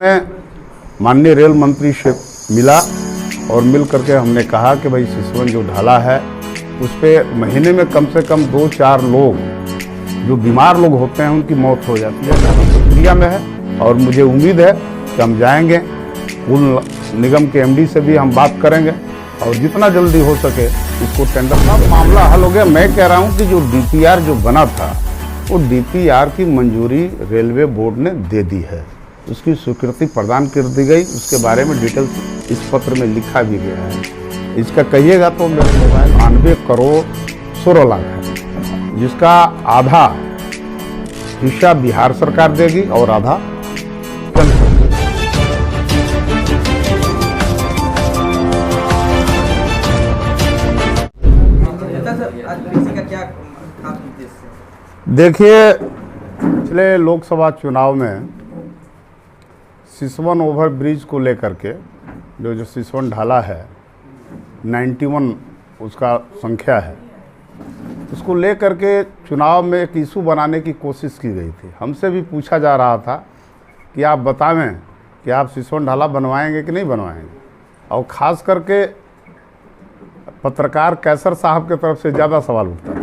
माननीय रेल मंत्री से मिला और मिल करके हमने कहा कि भाई सिसवन जो ढाला है उस पर महीने में कम से कम 2-4 लोग जो बीमार लोग होते हैं उनकी मौत हो जाती है, प्रक्रिया में है। और मुझे उम्मीद है कि हम जाएंगे, पुल निगम के एमडी से भी हम बात करेंगे और जितना जल्दी हो सके इसको टेंडर का मामला हल हो गया। मैं कह रहा हूँ कि जो डीपीआर जो बना था वो डीपीआर की मंजूरी रेलवे बोर्ड ने दे दी है, उसकी स्वीकृति प्रदान कर दी गई। उसके बारे में डिटेल्स इस पत्र में लिखा भी गया है। इसका कहिएगा तो मेरे मोबाइल 92 करोड़ 16 लाख है, जिसका आधा हिस्सा बिहार सरकार देगी और आधा केंद्र सरकार। देखिए, पिछले लोकसभा चुनाव में सिसवन ओवर ब्रिज को लेकर के जो सिसवन ढाला है 91 उसका संख्या है, उसको लेकर के चुनाव में एक इशू बनाने की कोशिश की गई थी। हमसे भी पूछा जा रहा था कि आप बतावें कि आप सिसवन ढाला बनवाएंगे कि नहीं बनवाएंगे, और ख़ास करके पत्रकार कैसर साहब के तरफ से ज़्यादा सवाल उठता था।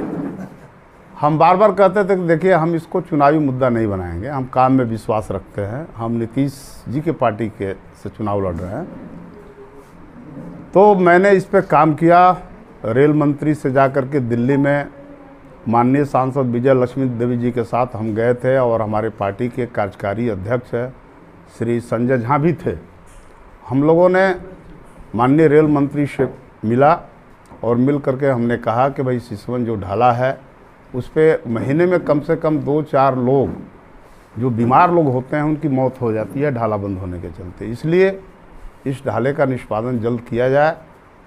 हम बार बार कहते थे कि देखिए, हम इसको चुनावी मुद्दा नहीं बनाएंगे, हम काम में विश्वास रखते हैं, हम नीतीश जी के पार्टी के से चुनाव लड़ रहे हैं। तो मैंने इस पे काम किया। रेल मंत्री से जाकर के दिल्ली में माननीय सांसद विजय लक्ष्मी देवी जी के साथ हम गए थे और हमारे पार्टी के कार्यकारी अध्यक्ष श्री संजय झा भी थे। हम लोगों ने माननीय रेल मंत्री से मिला और मिल करके हमने कहा कि भाई सिसवन जो ढाला है उस पर महीने में कम से कम 2-4 लोग जो बीमार लोग होते हैं उनकी मौत हो जाती है ढाला बंद होने के चलते। इसलिए इस ढाले का निष्पादन जल्द किया जाए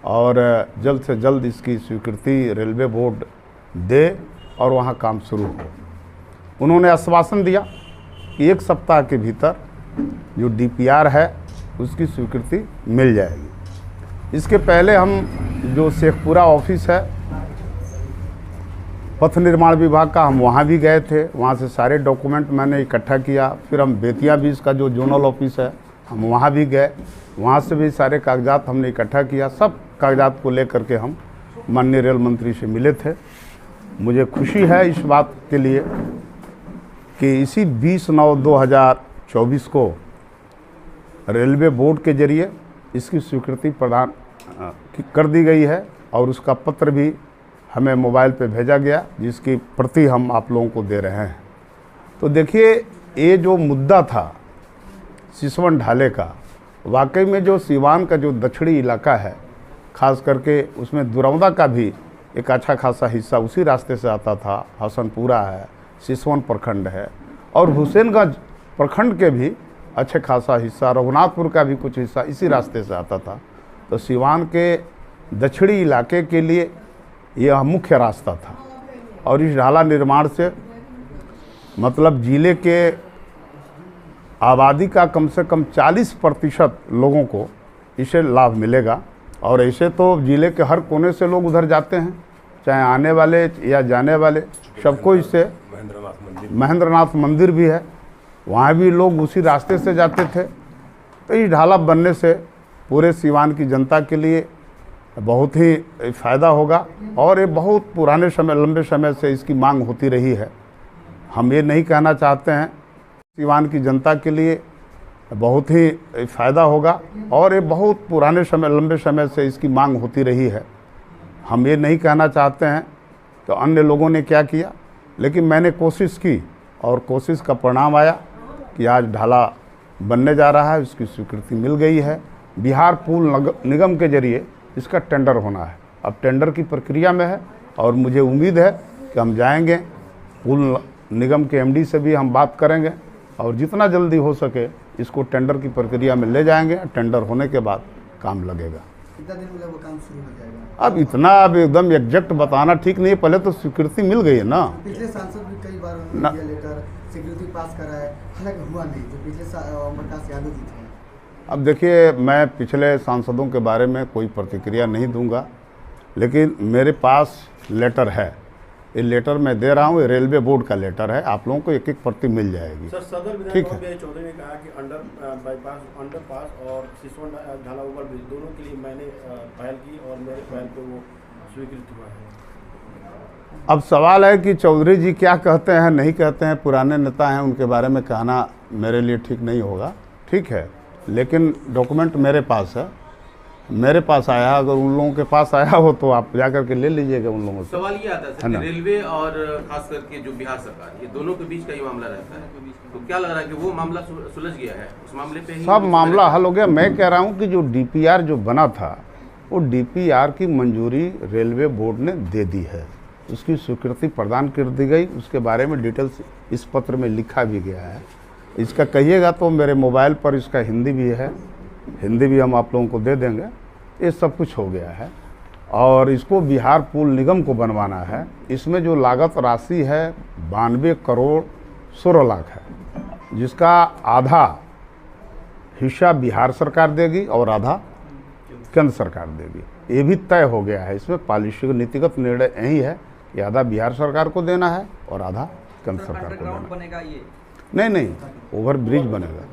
और जल्द से जल्द इसकी स्वीकृति रेलवे बोर्ड दे और वहाँ काम शुरू हो। उन्होंने आश्वासन दिया कि 1 सप्ताह के भीतर जो डीपीआर है उसकी स्वीकृति मिल जाएगी। इसके पहले हम जो शेखपुरा ऑफिस है पथ निर्माण विभाग का, हम वहाँ भी गए थे। वहाँ से सारे डॉक्यूमेंट मैंने इकट्ठा किया। फिर हम बेतिया बीच का जो जोनल ऑफिस है हम वहाँ भी गए, वहाँ से भी सारे कागजात हमने इकट्ठा किया। सब कागजात को लेकर के हम माननीय रेल मंत्री से मिले थे। मुझे खुशी है इस बात के लिए कि इसी 20/9/2024 को रेलवे बोर्ड के जरिए इसकी स्वीकृति प्रदान कर दी गई है और उसका पत्र भी हमें मोबाइल पे भेजा गया, जिसकी प्रति हम आप लोगों को दे रहे हैं। तो देखिए, ये जो मुद्दा था सिसवन ढाले का, वाकई में जो सीवान का जो दक्षिणी इलाका है, खास करके उसमें दुरौदा का भी एक अच्छा खासा हिस्सा उसी रास्ते से आता था। हसनपुरा है, सिसवन प्रखंड है और हुसैनगंज प्रखंड के भी अच्छे खासा हिस्सा, रघुनाथपुर का भी कुछ हिस्सा इसी रास्ते से आता था। तो सीवान के दक्षिणी इलाके के लिए यह मुख्य रास्ता था और इस ढाला निर्माण से मतलब जिले के आबादी का कम से कम 40% लोगों को इससे लाभ मिलेगा। और ऐसे तो जिले के हर कोने से लोग उधर जाते हैं, चाहे आने वाले या जाने वाले, सबको इससे महेंद्रनाथ मंदिर भी है, वहाँ भी लोग उसी रास्ते से जाते थे। तो इस ढाला बनने से पूरे सीवान की जनता के लिए बहुत ही फ़ायदा होगा और ये बहुत पुराने समय, लंबे समय से इसकी मांग होती रही है। हम ये नहीं कहना चाहते हैं, सीवान की जनता के लिए बहुत ही फ़ायदा होगा और ये बहुत पुराने समय, लंबे समय से इसकी मांग होती रही है। हम ये नहीं कहना चाहते हैं तो अन्य लोगों ने क्या किया, लेकिन मैंने कोशिश की और कोशिश का परिणाम आया कि आज ढाला बनने जा रहा है, उसकी स्वीकृति मिल गई है। बिहार पुल निगम के जरिए इसका टेंडर होना है, अब टेंडर की प्रक्रिया में है और मुझे उम्मीद है कि हम जाएंगे, पुल निगम के एमडी से भी हम बात करेंगे और जितना जल्दी हो सके इसको टेंडर की प्रक्रिया में ले जाएंगे। टेंडर होने के बाद काम लगेगा। कितना दिन में वो काम शुरू हो जाएगा? अब एकदम एग्जैक्ट बताना ठीक नहीं है, पहले तो स्वीकृति मिल गई है ना। पिछले सांसद भी कई बार लेकर स्वीकृति पास करा है, हालांकि हुआ नहीं, जो पिछले प्रकाश यादव जी थे। अब देखिए, मैं पिछले सांसदों के बारे में कोई प्रतिक्रिया नहीं दूंगा, लेकिन मेरे पास लेटर है ये लेटर मैं दे रहा हूँ, ये रेलवे बोर्ड का लेटर है, आप लोगों को एक एक प्रति मिल जाएगी। सर, सदर ठीक विधायक है। अभय चौधरी ने कहा कि अंडरपास और सिसवन ढाला ओवर ब्रिज दोनों के लिए मैंने पहल की और मेरे पहल को वो स्वीकृत हुआ है। अब सवाल है कि चौधरी जी क्या कहते हैं नहीं कहते हैं, पुराने नेता हैं, उनके बारे में कहना मेरे लिए ठीक नहीं होगा, ठीक है, लेकिन डॉक्यूमेंट मेरे पास है, मेरे पास आया, अगर उन लोगों के पास आया हो तो आप जा करके ले लीजिएगा उन लोगों से। सवाल ये आता है सर कि रेलवे और खास करके जो बिहार सरकार, ये दोनों के बीच का ये मामला रहता है, तो क्या लग रहा है कि वो मामला सुलझ गया है, उस मामले पे ही सब मामला हल हो गया। मैं कह रहा हूँ कि जो डीपीआर जो बना था वो डीपीआर की मंजूरी रेलवे बोर्ड ने दे दी है, उसकी स्वीकृति प्रदान कर दी गई, उसके बारे में डिटेल्स इस पत्र में लिखा भी गया है। इसका कहिएगा तो मेरे मोबाइल पर इसका हिंदी भी है, हिंदी भी हम आप लोगों को दे देंगे। ये सब कुछ हो गया है और इसको बिहार पुल निगम को बनवाना है। इसमें जो लागत राशि है 92 करोड़ 16 लाख है, जिसका आधा हिस्सा बिहार सरकार देगी और आधा केंद्र सरकार देगी। ये भी तय हो गया है, इसमें पॉलिसी का नीतिगत निर्णय यही है कि आधा बिहार सरकार को देना है और आधा केंद्र सरकार को देना है। बनेगा ये? नहीं, ओवर ब्रिज बनेगा।